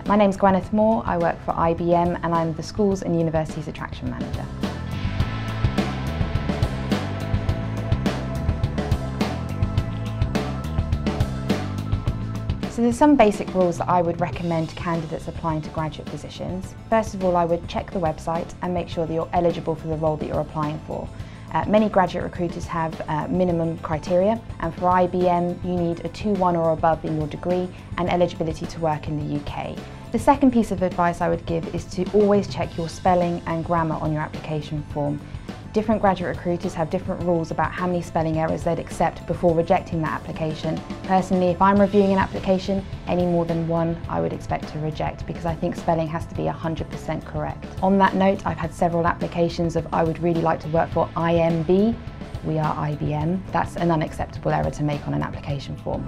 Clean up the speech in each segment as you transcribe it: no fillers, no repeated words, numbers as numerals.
My name's Gwyneth Moore, I work for IBM and I'm the Schools and Universities Attraction Manager. So there's some basic rules that I would recommend to candidates applying to graduate positions. First of all, I would check the website and make sure that you're eligible for the role that you're applying for. Many graduate recruiters have minimum criteria, and for IBM you need a 2-1 or above in your degree and eligibility to work in the UK. The second piece of advice I would give is to always check your spelling and grammar on your application form. Different graduate recruiters have different rules about how many spelling errors they'd accept before rejecting that application. Personally, if I'm reviewing an application, any more than one I would expect to reject because I think spelling has to be 100% correct. On that note, I've had several applications of I would really like to work for IMB. We are IBM. That's an unacceptable error to make on an application form.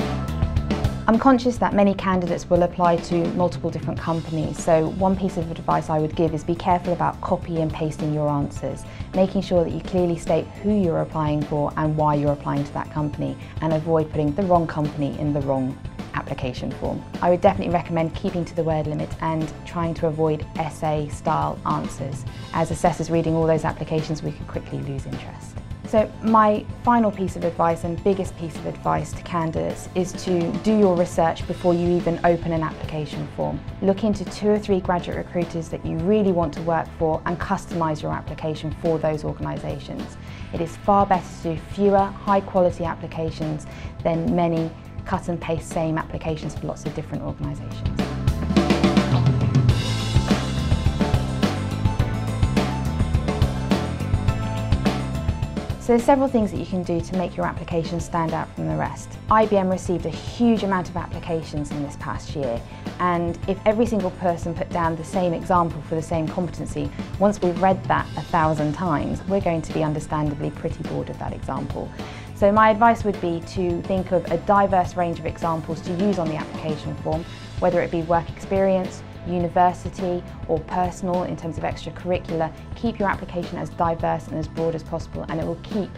I'm conscious that many candidates will apply to multiple different companies, so one piece of advice I would give is be careful about copy and pasting your answers, making sure that you clearly state who you're applying for and why you're applying to that company, and avoid putting the wrong company in the wrong application form. I would definitely recommend keeping to the word limit and trying to avoid essay-style answers. As assessors reading all those applications, we could quickly lose interest. So my final piece of advice and biggest piece of advice to candidates is to do your research before you even open an application form. Look into 2 or 3 graduate recruiters that you really want to work for and customise your application for those organisations. It is far better to do fewer high quality applications than many cut and paste same applications for lots of different organisations. So there's several things that you can do to make your application stand out from the rest. IBM received a huge amount of applications in this past year, and if every single person put down the same example for the same competency, once we've read that 1,000 times, we're going to be understandably pretty bored of that example. So my advice would be to think of a diverse range of examples to use on the application form, whether it be work experience, university or personal in terms of extracurricular. Keep your application as diverse and as broad as possible, and it will keep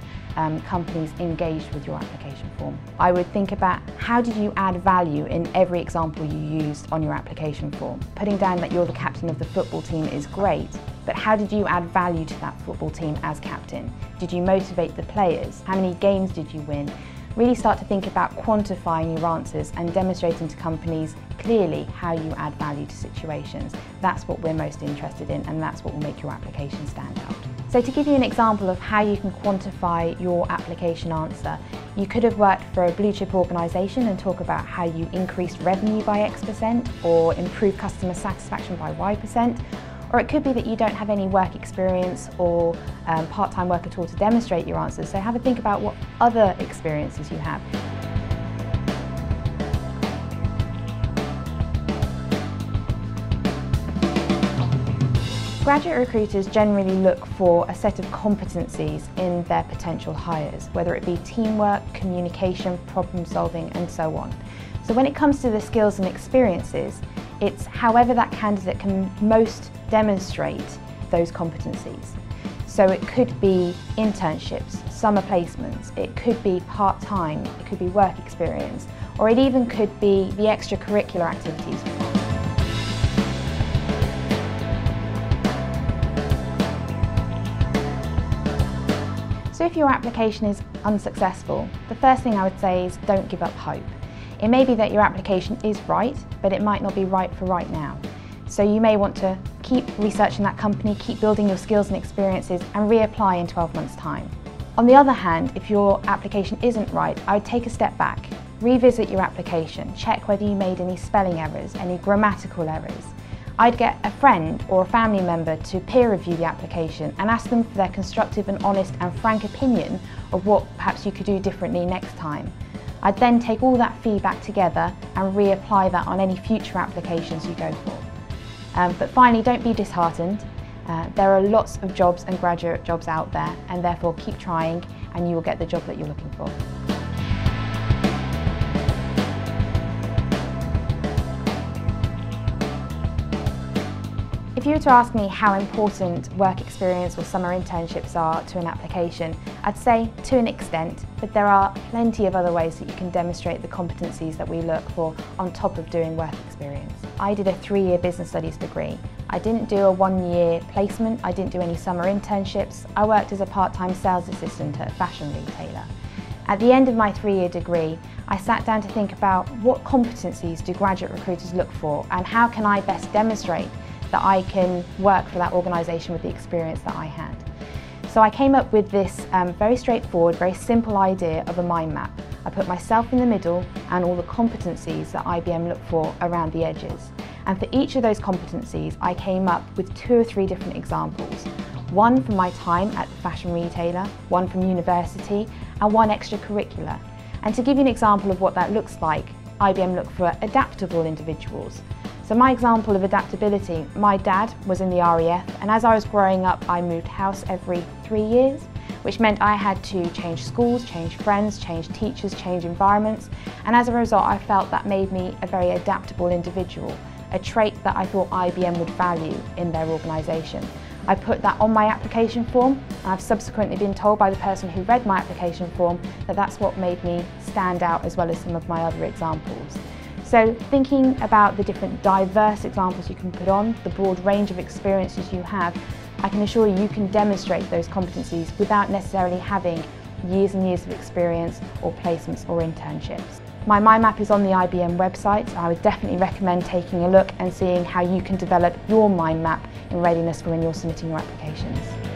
companies engaged with your application form. I would think about how did you add value in every example you used on your application form. Putting down that you're the captain of the football team is great, but how did you add value to that football team as captain? Did you motivate the players? How many games did you win? Really start to think about quantifying your answers and demonstrating to companies clearly how you add value to situations. That's what we're most interested in, and that's what will make your application stand out. So to give you an example of how you can quantify your application answer, you could have worked for a blue chip organisation and talk about how you increased revenue by X% or improved customer satisfaction by Y%. Or it could be that you don't have any work experience or part-time work at all to demonstrate your answers, so have a think about what other experiences you have. Graduate recruiters generally look for a set of competencies in their potential hires, whether it be teamwork, communication, problem solving and so on. So when it comes to the skills and experiences, it's however that candidate can most demonstrate those competencies. So it could be internships, summer placements, it could be part-time, it could be work experience, or it even could be the extracurricular activities. So if your application is unsuccessful, the first thing I would say is don't give up hope. It may be that your application is right, but it might not be right for right now. So you may want to keep researching that company, keep building your skills and experiences and reapply in 12 months' time. On the other hand, if your application isn't right, I would take a step back, revisit your application, check whether you made any spelling errors, any grammatical errors. I'd get a friend or a family member to peer review the application and ask them for their constructive and honest and frank opinion of what perhaps you could do differently next time. I'd then take all that feedback together and reapply that on any future applications you go for. But finally, don't be disheartened. There are lots of jobs and graduate jobs out there, and therefore keep trying and you will get the job that you're looking for. If you were to ask me how important work experience or summer internships are to an application, I'd say to an extent, but there are plenty of other ways that you can demonstrate the competencies that we look for on top of doing work experience. I did a 3-year business studies degree. I didn't do a 1-year placement, I didn't do any summer internships. I worked as a part-time sales assistant at a fashion retailer. At the end of my 3-year degree, I sat down to think about what competencies do graduate recruiters look for and how can I best demonstrate that I can work for that organisation with the experience that I had. So I came up with this very straightforward, very simple idea of a mind map. I put myself in the middle and all the competencies that IBM look for around the edges. And for each of those competencies, I came up with 2 or 3 different examples. One from my time at the fashion retailer, one from university, and one extracurricular. And to give you an example of what that looks like, IBM look for adaptable individuals. So my example of adaptability, my dad was in the RAF, and as I was growing up I moved house every 3 years, which meant I had to change schools, change friends, change teachers, change environments, and as a result I felt that made me a very adaptable individual, a trait that I thought IBM would value in their organisation. I put that on my application form, and I've subsequently been told by the person who read my application form that that's what made me stand out as well as some of my other examples. So thinking about the different diverse examples you can put on, the broad range of experiences you have, I can assure you can demonstrate those competencies without necessarily having years and years of experience or placements or internships. My mind map is on the IBM website. I would definitely recommend taking a look and seeing how you can develop your mind map in readiness for when you're submitting your applications.